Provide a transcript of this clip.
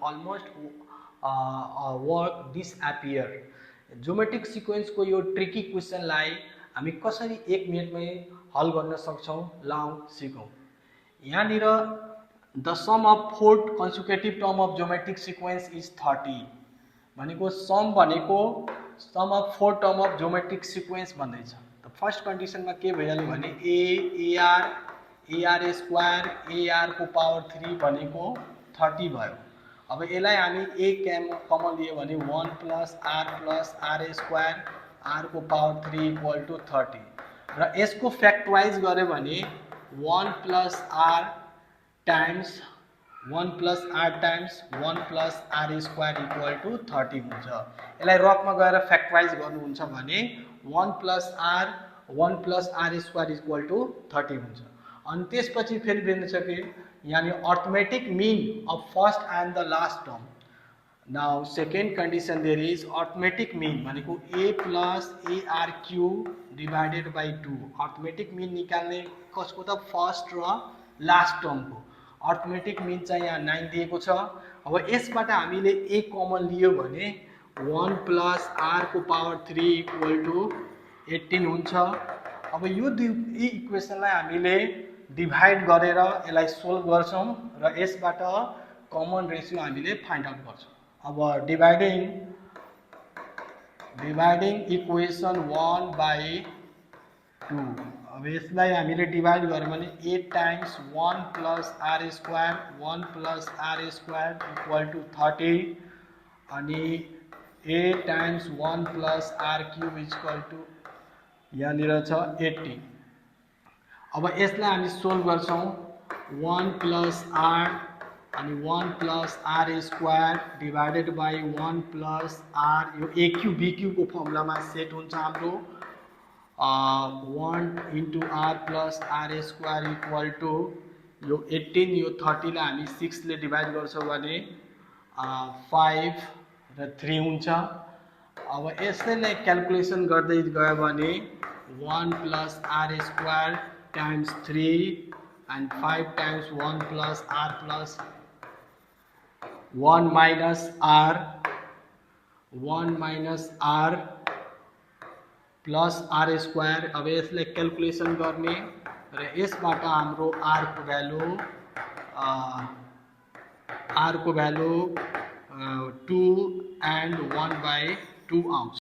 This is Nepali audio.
almost work disappear. Geometric sequence को यो ट्रिकी क्वेसनलाई हामी कसरी 1 मिनेटमै हल गर्न सक्छौं लाउँ सिकौं। यहाँनिर the sum of fourth consecutive term of geometric sequence is 30 भनेको सम भनेको sum of fourth term of geometric sequence भन्दैछ। त फर्स्ट कन्डिसनमा के भइहाल्यो भने AR स्क्वायर AR को पावर 3 भनेको 30 भयो। अब यसलाई हामी कमन लियो भने 1 प्लस R स्क्वायर R को पावर 3 इक्वल टू 30 र यसको फ्याक्टराइज गर्यो भने 1 plus R times 1 plus R square equal to 30 हुन्छ। यसलाई रफमा गएर फ्याक्टराइज गर्नुहुन्छ भने 1 plus R square equal to 30 हुन्छ। अनि त्यसपछि फेरि भेट्न सके यानी arithmetic mean of first and the last term. Now second condition there is arithmetic mean भनेको A plus ARQ divided by 2. arithmetic mean निकाल्ने कसको त फर्स्ट र लास्ट टर्मको। arithmetic mean चाहिँ यहाँ 9 दिएको छ। अब यसबाट हामीले A कमन लियो भने 1 प्लस R को पावर 3 इक्वल टू 18 हुन्छ। अब यो इक्वेसनलाई हामीले डिभाइड गरेर यसलाई सोल्भ गर्छौं र यसबाट कमन रेशियो हामीले फाइन्ड आउट गर्छौं। अब डिभाइडिङ इक्वेसन 1 बाई 2। अब यसलाई हामीले डिभाइड गर्यो भने 8 times 1 plus R square equal to 30 अनि 8 times 1 plus R cube equal to यहाँनिर छ 80। अब यसलाई हामी सोल्भ गर्छौं 1 प्लस R अनि 1 plus R square divided by 1 plus R यो AQ BQ को फर्मुलामा सेट हुन्छ हाम्रो 1 into R plus R square equal to यो 18 यो 30 लाई हामी 6 ले डिवाइड गर्छौं भने 5 र 3 हुन्छ। अब यसैलाई क्याल्कुलेसन गर्दै गयो भने 1 plus R square times 3 and 5 times 1 plus R plus 1 minus R plus R square. अब यसलाई क्याल्कुलेसन गर्ने र यसबाट हाम्रो R को भ्यालु 2 and 1/2 आउँछ।